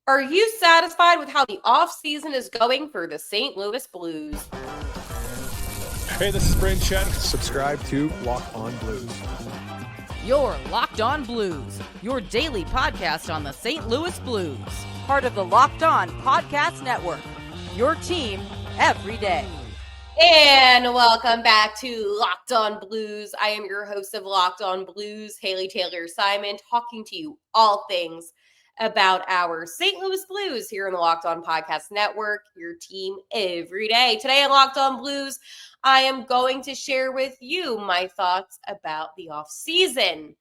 Are you satisfied with how the offseason is going for the St. Louis Blues? Hey, this is Brandon Chen. Subscribe to Locked On Blues. You're Locked On Blues, your daily podcast on the St. Louis Blues. Part of the Locked On Podcast Network, your team every day. And welcome back to Locked On Blues. I am your host of Locked On Blues, Haley Taylor Simon, talking to you all things about our St. Louis Blues here in the Locked On Podcast Network, your team every day. Today on Locked On Blues, I am going to share with you my thoughts about the offseason.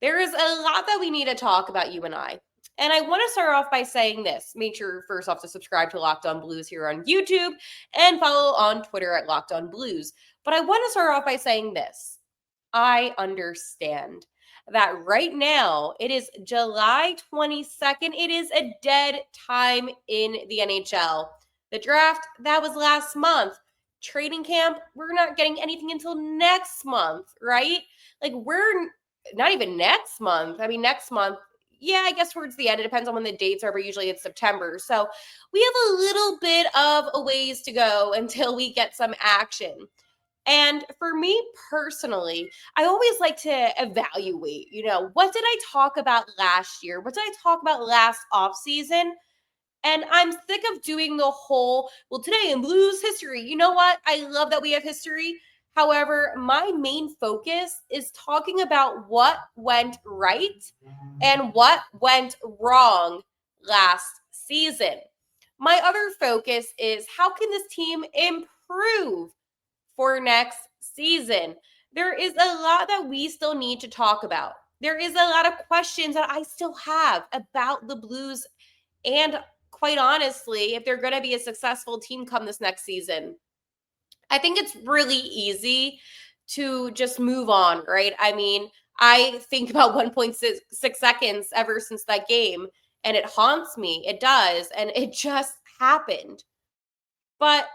There is a lot that we need to talk about, you and I. And I want to start off by saying this. Make sure, first off, to subscribe to Locked On Blues here on YouTube and follow on Twitter at Locked On Blues. But I want to start off by saying this. I understand that right now it is July 22nd. It is a dead time in the NHL. The draft, that was last month. Training camp, we're not getting anything until next month, right? Like, we're not even next month. I mean, next month, yeah, I guess towards the end. It depends on when the dates are, but usually it's September. So we have a little bit of a ways to go until we get some action. And for me personally, I always like to evaluate, what did I talk about last year? What did I talk about last offseason? And I'm sick of doing the whole, well, today in Blues history, you know what? I love that we have history. However, my main focus is talking about what went right and what went wrong last season. My other focus is how can this team improve for next season? There is a lot that we still need to talk about. There is a lot of questions that I still have about the Blues, and quite honestly, if they're going to be a successful team come this next season. I think it's really easy to just move on, right? I mean, I think about 1.6 seconds ever since that game, and it haunts me. It does, and it just happened. But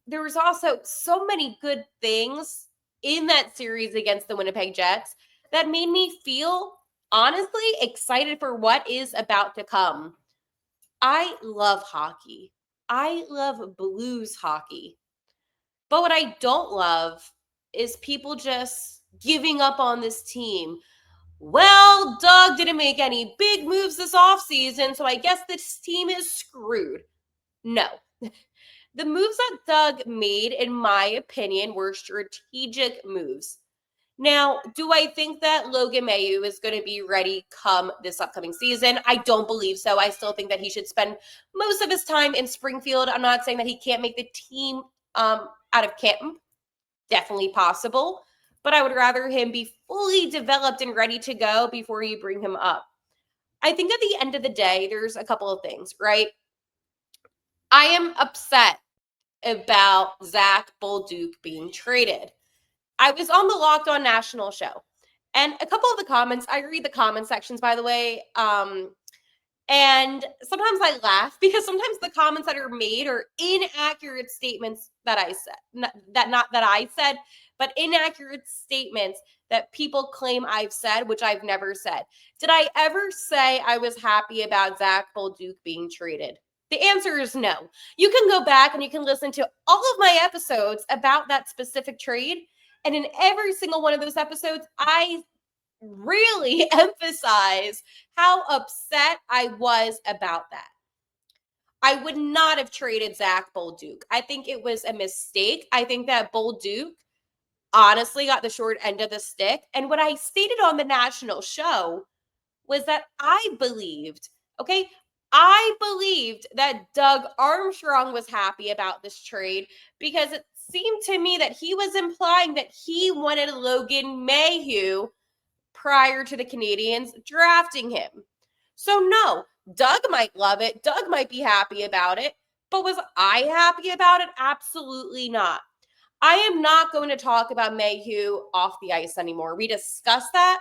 there was also so many good things in that series against the Winnipeg Jets that made me feel, honestly, excited for what is about to come. I love hockey. I love Blues hockey. But what I don't love is people just giving up on this team. Well, Doug didn't make any big moves this offseason, so I guess this team is screwed. No. The moves that Doug made, in my opinion, were strategic moves. Now, do I think that Logan Mailloux is going to be ready come this upcoming season? I don't believe so. I still think that he should spend most of his time in Springfield. I'm not saying that he can't make the team out of camp. Definitely possible. But I would rather him be fully developed and ready to go before you bring him up. I think at the end of the day, there's a couple of things, right? I am upset about Zach Bolduc being traded. I was on the Locked On National show, and a couple of the comments, I read the comment sections, by the way, and sometimes I laugh because sometimes the comments that are made are inaccurate statements that I said, not that I said, but inaccurate statements that people claim I've said, which I've never said. Did I ever say I was happy about Zach Bolduc being traded? The answer is no. You can go back and you can listen to all of my episodes about that specific trade. And in every single one of those episodes, I really emphasize how upset I was about that. I would not have traded Zach Bolduc. I think it was a mistake. I think that Bolduc honestly got the short end of the stick. And what I stated on the national show was that I believed that Doug Armstrong was happy about this trade because it seemed to me that he was implying that he wanted Logan Mailloux prior to the Canadians drafting him. So no, Doug might love it. Doug might be happy about it. But was I happy about it? Absolutely not. I am not going to talk about Mailloux off the ice anymore. We discussed that.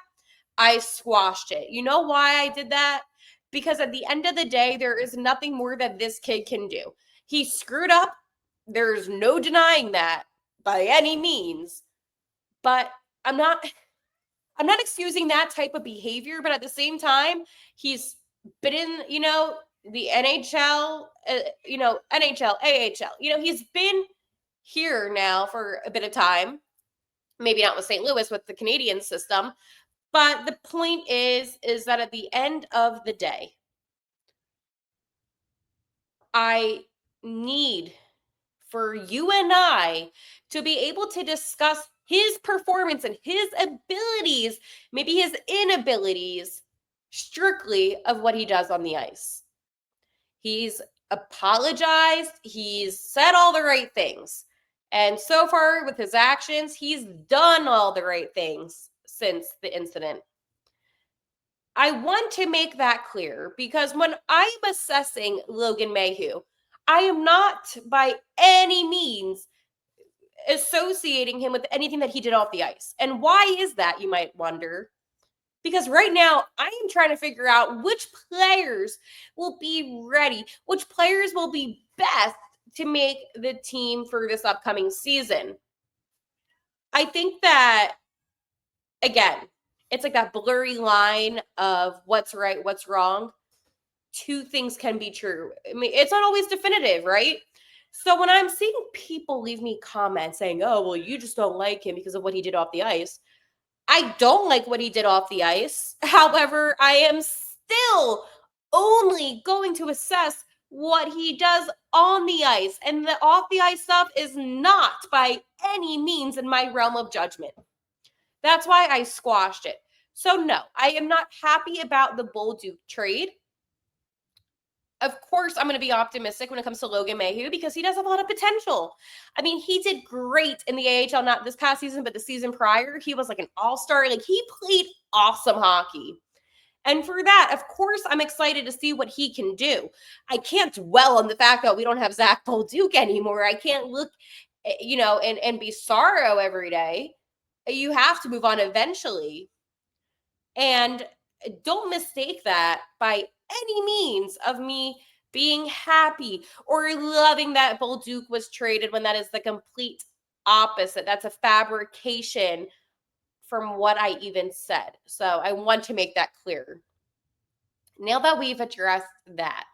I squashed it. You know why I did that? Because at the end of the day, there is nothing more that this kid can do. He screwed up. There's no denying that by any means. But I'm not excusing that type of behavior, but at the same time, he's been in, the NHL, NHL, AHL. He's been here now for a bit of time. Maybe not with St. Louis with the Canadian system, but the point is that at the end of the day, I need for you and I to be able to discuss his performance and his abilities, maybe his inabilities, strictly of what he does on the ice. He's apologized. He's said all the right things. And so far with his actions, he's done all the right things since the incident. I want to make that clear because when I'm assessing Logan Mayhew, I am not by any means associating him with anything that he did off the ice. And why is that, you might wonder? Because right now, I am trying to figure out which players will be ready, which players will be best to make the team for this upcoming season. I think that, again, it's like that blurry line of what's right, what's wrong. Two things can be true. I mean, it's not always definitive, right? So when I'm seeing people leave me comments saying, oh, well, you just don't like him because of what he did off the ice, I don't like what he did off the ice. However, I am still only going to assess what he does on the ice. And the off the ice stuff is not by any means in my realm of judgment. That's why I squashed it. So no, I am not happy about the Bolduc trade. Of course, I'm going to be optimistic when it comes to Logan Mayhew because he does have a lot of potential. I mean, he did great in the AHL, not this past season, but the season prior. He was like an all-star. Like, he played awesome hockey. And for that, of course, I'm excited to see what he can do. I can't dwell on the fact that we don't have Zach Bolduc anymore. I can't look, and be sorrow every day. You have to move on eventually. And don't mistake that by any means of me being happy or loving that Bolduc was traded when that is the complete opposite. That's a fabrication from what I even said. So I want to make that clear. Now that we've addressed that,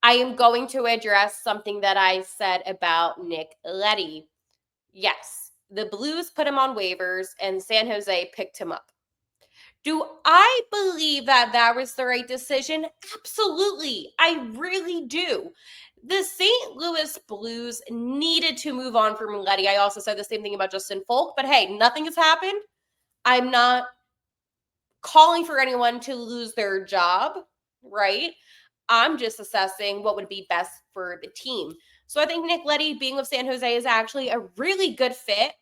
I am going to address something that I said about Nick Leddy. Yes, the Blues put him on waivers and San Jose picked him up. Do I believe that that was the right decision? Absolutely. I really do. The St. Louis Blues needed to move on from Leddy. I also said the same thing about Justin Folk, but hey, nothing has happened. I'm not calling for anyone to lose their job, right? I'm just assessing what would be best for the team. So I think Nick Leddy being with San Jose is actually a really good fit.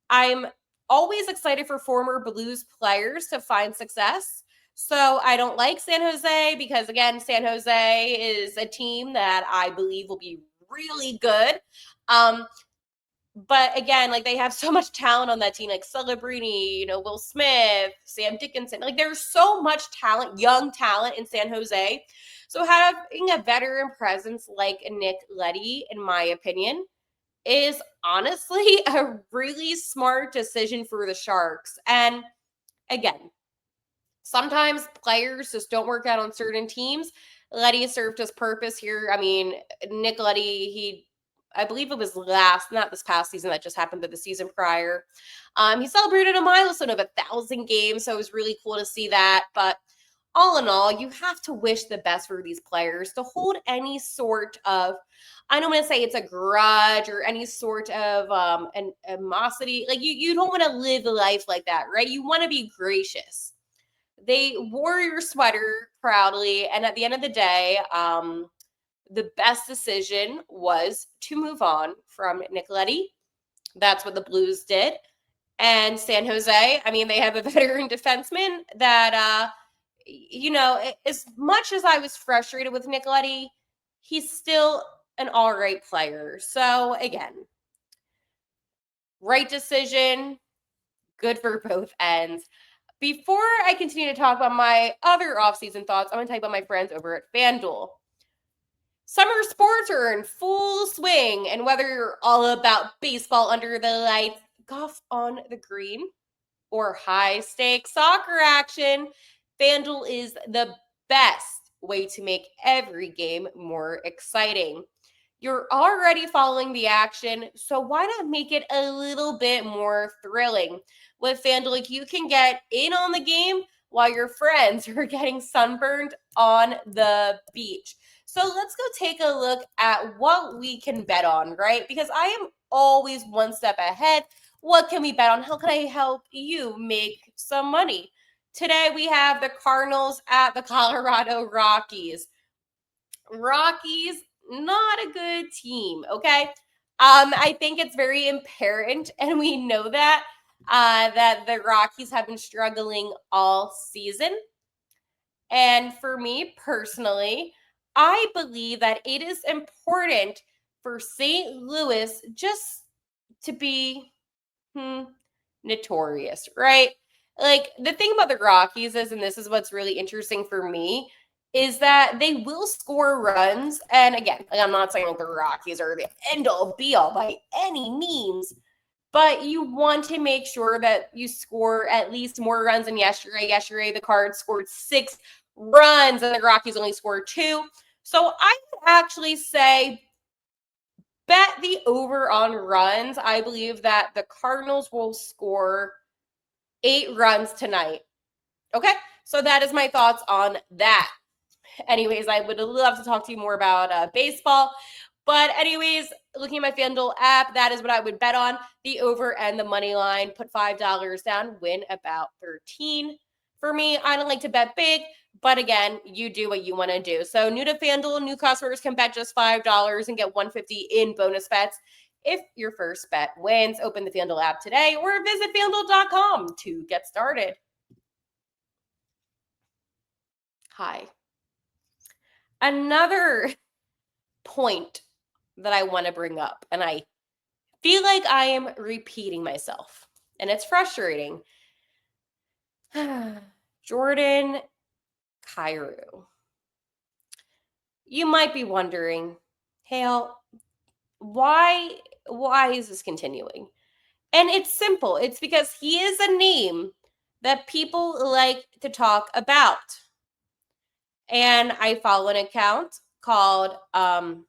I'm always excited for former Blues players to find success. So I don't like San Jose because, again, San Jose is a team that I believe will be really good. But again, like, they have so much talent on that team, like Celebrini, Will Smith, Sam Dickinson. Like, there's so much talent, young talent in San Jose. So having a veteran presence like Nick Leddy, in my opinion, is honestly a really smart decision for the Sharks. And again, sometimes players just don't work out on certain teams. Leddy served his purpose here. I mean, Nick Leddy, I believe it was not this past season that just happened, but the season prior. He celebrated a milestone of 1,000 games, so it was really cool to see that. But all in all, you have to wish the best for these players. To hold any sort of, I don't want to say it's a grudge or any sort of an animosity. Like, you don't want to live a life like that, right? You want to be gracious. They wore your sweater proudly, and at the end of the day, the best decision was to move on from Nick Leddy. That's what the Blues did. And San Jose, I mean, they have a veteran defenseman that, as much as I was frustrated with Nick Leddy, he's still an all right player. So again, right decision, good for both ends. Before I continue to talk about my other offseason thoughts, I'm going to tell you about my friends over at FanDuel. Summer sports are in full swing, and whether you're all about baseball under the lights, golf on the green, or high-stakes soccer action, FanDuel is the best way to make every game more exciting. You're already following the action, so why not make it a little bit more thrilling? With FanDuel, you can get in on the game while your friends are getting sunburned on the beach. So let's go take a look at what we can bet on, right? Because I am always one step ahead. What can we bet on? How can I help you make some money? Today we have the Cardinals at the Colorado Rockies. Rockies, not a good team, okay? I think it's very apparent, and we know that the Rockies have been struggling all season. And for me personally, I believe that it is important for St. Louis just to be notorious, right? Like the thing about the Rockies is, and this is what's really interesting for me, is that they will score runs. And again, I'm not saying like the Rockies are the end all be all by any means, but you want to make sure that you score at least more runs than yesterday. Yesterday, the Cards scored 6 runs and the Rockies only scored 2. So I would actually say bet the over on runs. I believe that the Cardinals will score 8 runs tonight. Okay, so that is my thoughts on that. Anyways, I would love to talk to you more about baseball. But anyways, looking at my FanDuel app, that is what I would bet on. The over and the money line. Put $5 down, win about 13. For me, I don't like to bet big, but again, you do what you want to do. So new to FanDuel, new customers can bet just $5 and get $150 in bonus bets. If your first bet wins, open the FanDuel app today or visit FanDuel.com to get started. Hi. Another point that I want to bring up, and I feel like I am repeating myself, and it's frustrating. Jordan Kyrou. You might be wondering, Hale, why is this continuing? And it's simple. It's because he is a name that people like to talk about. And I follow an account called NHL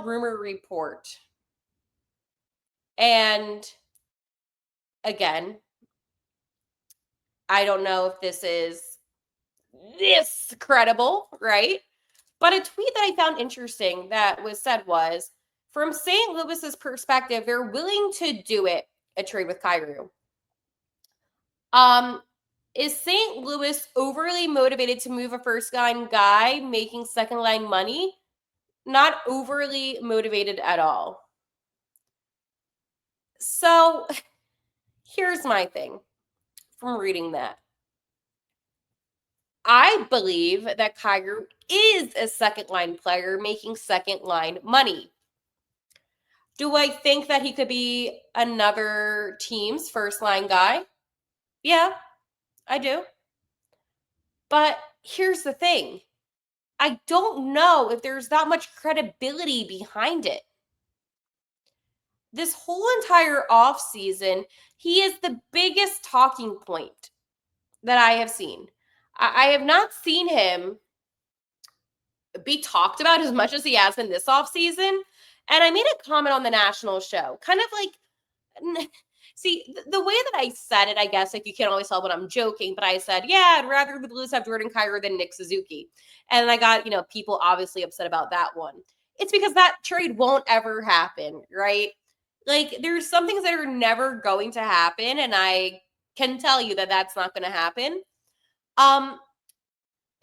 Rumor Report. And again, I don't know if this is this credible, right? But a tweet that I found interesting that was said was, from St. Louis's perspective, they're willing to do it, a trade with Kyrou. Is St. Louis overly motivated to move a first-line guy making second-line money? Not overly motivated at all. So here's my thing from reading that. I believe that Kyrou is a second-line player making second-line money. Do I think that he could be another team's first-line guy? Yeah, I do. But here's the thing. I don't know if there's that much credibility behind it. This whole entire offseason, he is the biggest talking point that I have seen. I have not seen him be talked about as much as he has been this offseason. And I made a comment on the national show, kind of like, see, the way that I said it, I guess, like you can't always tell when I'm joking, but I said, yeah, I'd rather the Blues have Jordan Kyrou than Nick Suzuki. And I got, people obviously upset about that one. It's because that trade won't ever happen, right? Like, there's some things that are never going to happen, and I can tell you that that's not going to happen.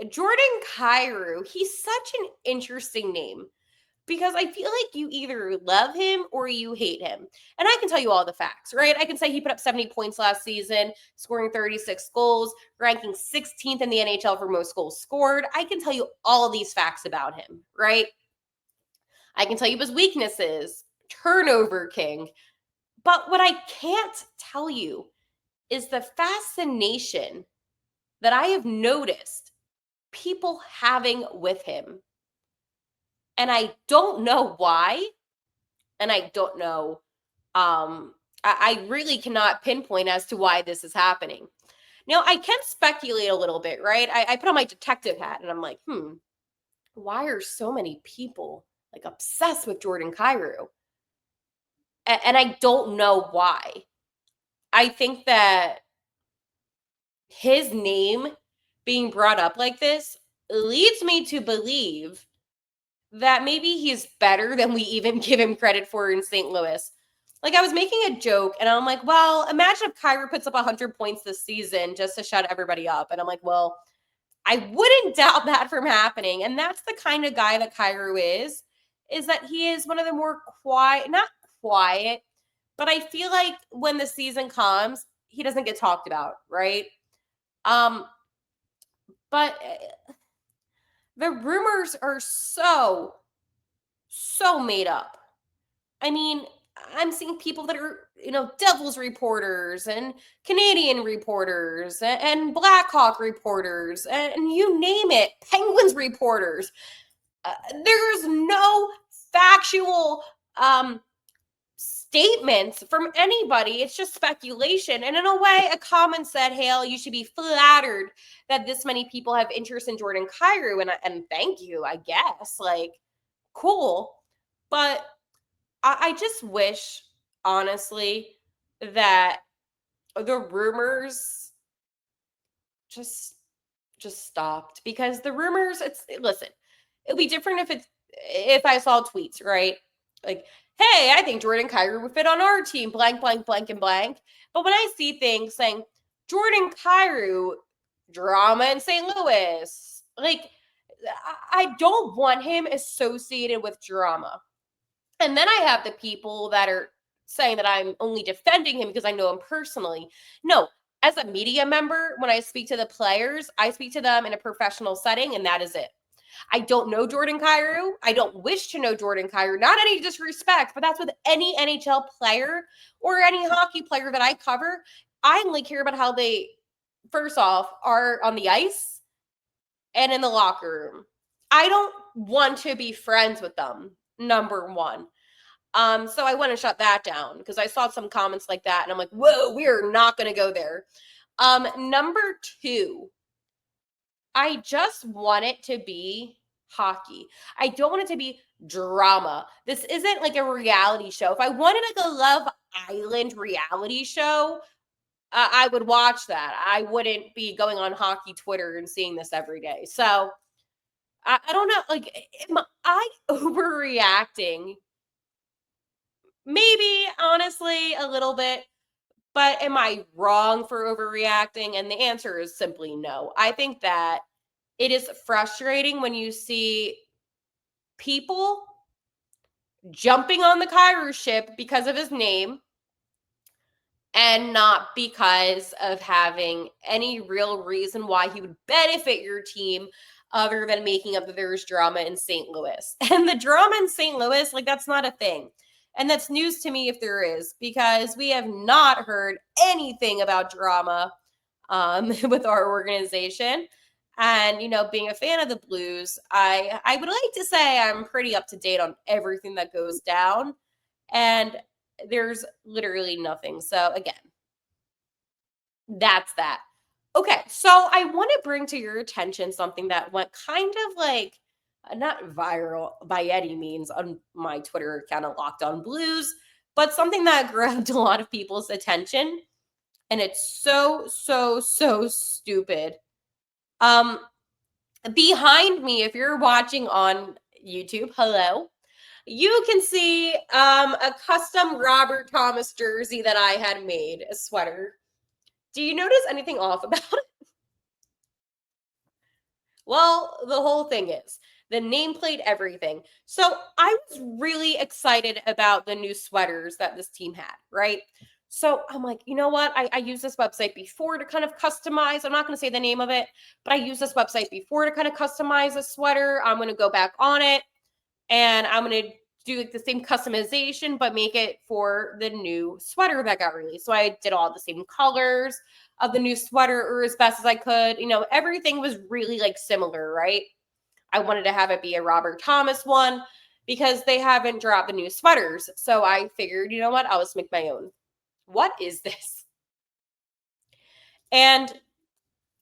Jordan Kyrou, he's such an interesting name because I feel like you either love him or you hate him. And I can tell you all the facts, right? I can say he put up 70 points last season, scoring 36 goals, ranking 16th in the NHL for most goals scored. I can tell you all of these facts about him, right? I can tell you his weaknesses, turnover king. But what I can't tell you is the fascination that I have noticed people having with him. And I don't know why. And I don't know. I really cannot pinpoint as to why this is happening. Now, I can speculate a little bit, right? I put on my detective hat and I'm like, why are so many people like obsessed with Jordan Kyrou? And I don't know why. I think that his name being brought up like this leads me to believe that maybe he's better than we even give him credit for in St. Louis. Like, I was making a joke and I'm like, well, imagine if Kyrou puts up 100 points this season just to shut everybody up. And I'm like, well, I wouldn't doubt that from happening. And that's the kind of guy that Kyrou is that he is one of the more quiet, not quiet, but I feel like when the season comes, he doesn't get talked about, right? But the rumors are so made up. I mean, I'm seeing people that are, Devils reporters and Canadian reporters and Blackhawk reporters and you name it, Penguins reporters. There's no factual statements from anybody. It's just speculation. And in a way, a comment said, Hale, you should be flattered that this many people have interest in Jordan Kyrou. And thank you, I guess. Like, cool. But I just wish, honestly, that the rumors just stopped, because the rumors, listen, it'll be different if I saw tweets, right? Like, hey, I think Jordan Kyrou would fit on our team, blank, blank, blank, and blank. But when I see things saying Jordan Kyrou, drama in St. Louis, like, I don't want him associated with drama. And then I have the people that are saying that I'm only defending him because I know him personally. No, as a media member, when I speak to the players, I speak to them in a professional setting, and that is it. I don't know Jordan Kyrou. I don't wish to know Jordan Kyrou. Not any disrespect, but that's with any NHL player or any hockey player that I cover. I only care about how they, first off, are on the ice and in the locker room. I don't want to be friends with them, number one. So I went and shut that down because I saw some comments like that and I'm like, whoa, we are not going to go there. Number two, I just want it to be hockey. I don't want it to be drama. This isn't like a reality show. If I wanted like a Love Island reality show, I would watch that. I wouldn't be going on hockey Twitter and seeing this every day. So I don't know. Like, am I overreacting? Maybe, honestly, a little bit. But am I wrong for overreacting? And the answer is simply no. I think that it is frustrating when you see people jumping on the Kyrou ship because of his name and not because of having any real reason why he would benefit your team other than making up that there's drama in St. Louis. And the drama in St. Louis, like, that's not a thing. And that's news to me if there is, because we have not heard anything about drama with our organization. And, being a fan of the Blues, I would like to say I'm pretty up to date on everything that goes down. And there's literally nothing. So again, that's that. Okay, so I want to bring to your attention something that went kind of like not viral by any means on my Twitter account of Locked On Blues, but something that grabbed a lot of people's attention. And it's so stupid. Behind me, if you're watching on YouTube, hello, you can see a custom Robert Thomas jersey that I had made, a sweater. Do you notice anything off about it? Well, the whole thing is the nameplate, everything. So I was really excited about the new sweaters that this team had, right? So I'm like, you know what? I used this website before to kind of customize. I'm not going to say the name of it, but I used this website before to kind of customize a sweater. I'm going to go back on it and I'm going to do like the same customization, but make it for the new sweater that got released. So I did all the same colors of the new sweater, or as best as I could. Everything was really like similar, right? I wanted to have it be a Robert Thomas one because they haven't dropped the new sweaters. So I figured, you know what? I'll just make my own. What is this? And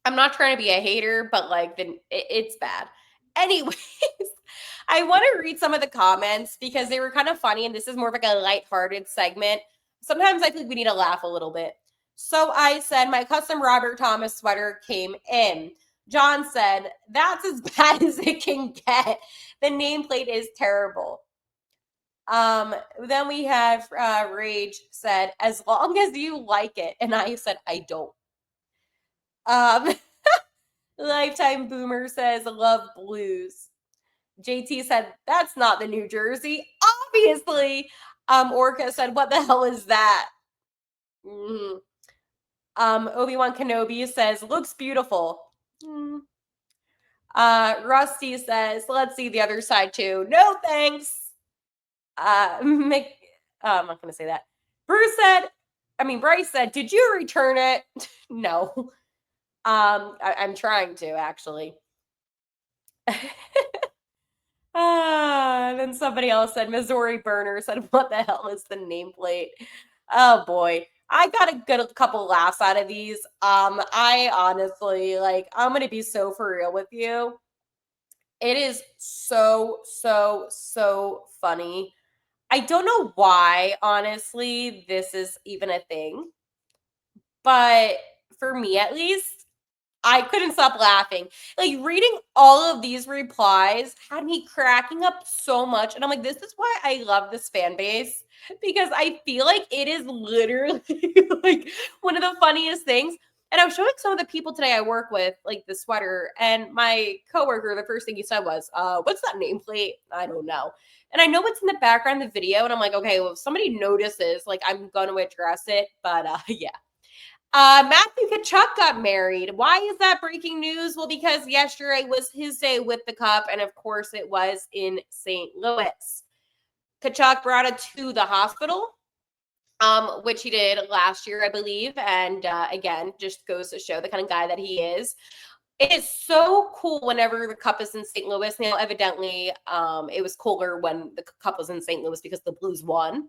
I'm not trying to be a hater, but like it's bad. Anyways, I want to read some of the comments because they were kind of funny, and this is more of like a lighthearted segment. Sometimes I think we need to laugh a little bit. So I said, my custom Robert Thomas sweater came in. John said, that's as bad as it can get. The nameplate is terrible. Then we have Rage said, as long as you like it. And I said, I don't. Lifetime Boomer says, love blues. JT said, that's not the New Jersey. Obviously. Orca said, what the hell is that? Mm-hmm. Obi-Wan Kenobi says, looks beautiful. Rusty says, let's see the other side too. No thanks. I'm not going to say that. Bryce said, did you return it? No. I'm trying to, actually. Then somebody else said, Missouri Burner said, what the hell is the nameplate? Oh boy. I got a good couple laughs out of these. I honestly, I'm going to be so for real with you. It is so funny. I don't know why, honestly, this is even a thing. But for me, at least, I couldn't stop laughing. Like, reading all of these replies had me cracking up so much. And I'm like, this is why I love this fan base. Because I feel like it is literally like one of the funniest things. And I was showing some of the people today I work with, like the sweater, and my coworker, the first thing he said was, what's that nameplate? I don't know. And I know what's in the background of the video, and I'm like, okay, well, if somebody notices, like, I'm going to address it. But yeah. Matthew Tkachuk got married. Why is that breaking news? Well, because yesterday was his day with the Cup, and of course it was in St. Louis. Tkachuk brought it to the hospital, which he did last year, I believe. And again, just goes to show the kind of guy that he is. It is so cool whenever the Cup is in St. Louis. Now, evidently, it was cooler when the Cup was in St. Louis because the Blues won.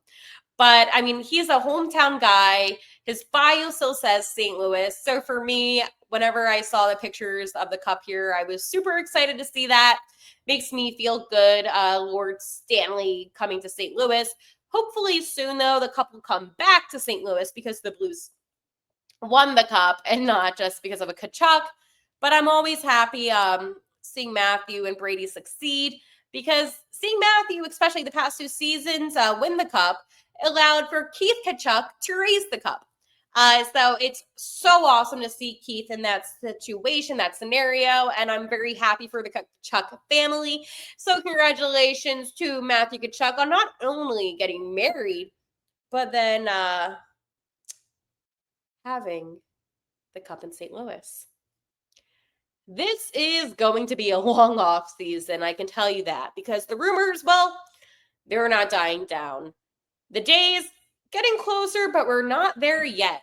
But, I mean, he's a hometown guy. His bio still says St. Louis. So for me, whenever I saw the pictures of the Cup here, I was super excited to see that. Makes me feel good. Lord Stanley coming to St. Louis. Hopefully soon, though, the Cup will come back to St. Louis because the Blues won the Cup and not just because of a Tkachuk. But I'm always happy seeing Matthew and Brady succeed because seeing Matthew, especially the past two seasons, win the Cup allowed for Keith Tkachuk to raise the Cup. So it's so awesome to see Keith in that situation, that scenario, and I'm very happy for the Tkachuk family. So congratulations to Matthew Tkachuk on not only getting married, but then having the Cup in St. Louis. This is going to be a long off season, I can tell you that, because the rumors, well, they're not dying down. The days getting closer, but we're not there yet.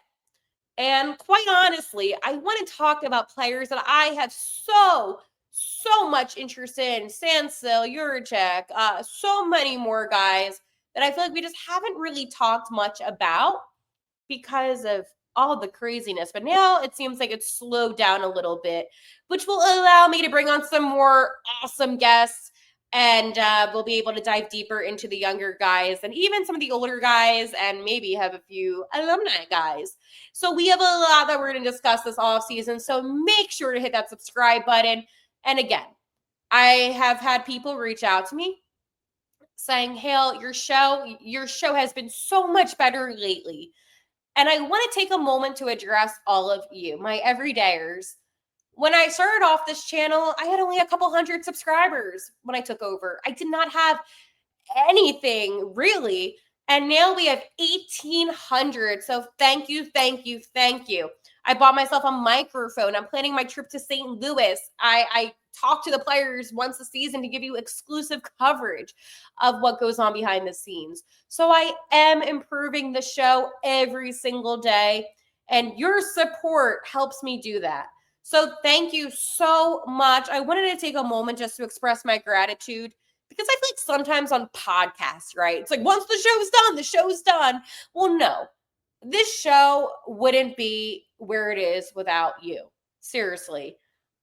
And quite honestly, I want to talk about players that I have so much interest in. Sansil, Juracek, so many more guys that I feel like we just haven't really talked much about because of all the craziness. But now it seems like it's slowed down a little bit, which will allow me to bring on some more awesome guests. And we'll be able to dive deeper into the younger guys and even some of the older guys and maybe have a few alumni guys. So we have a lot that we're going to discuss this off season. So make sure to hit that subscribe button. And again, I have had people reach out to me saying, Hale, your show has been so much better lately. And I want to take a moment to address all of you, my everydayers. When I started off this channel, I had only a couple hundred subscribers when I took over. I did not have anything really. And now we have 1,800. So thank you. I bought myself a microphone. I'm planning my trip to St. Louis. I talk to the players once a season to give you exclusive coverage of what goes on behind the scenes. So I am improving the show every single day. And your support helps me do that. So thank you so much. I wanted to take a moment just to express my gratitude because I feel like sometimes on podcasts, right? It's like once the show's done. Well, no, this show wouldn't be where it is without you. Seriously.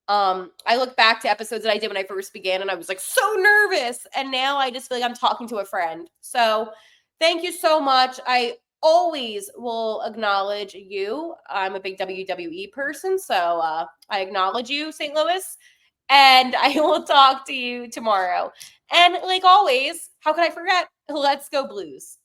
I look back to episodes that I did when I first began and I was like so nervous. And now I just feel like I'm talking to a friend. So thank you so much. I always will acknowledge you. I'm a big WWE person. So I acknowledge you, St. Louis. And I will talk to you tomorrow. And like always, how can I forget? Let's go Blues.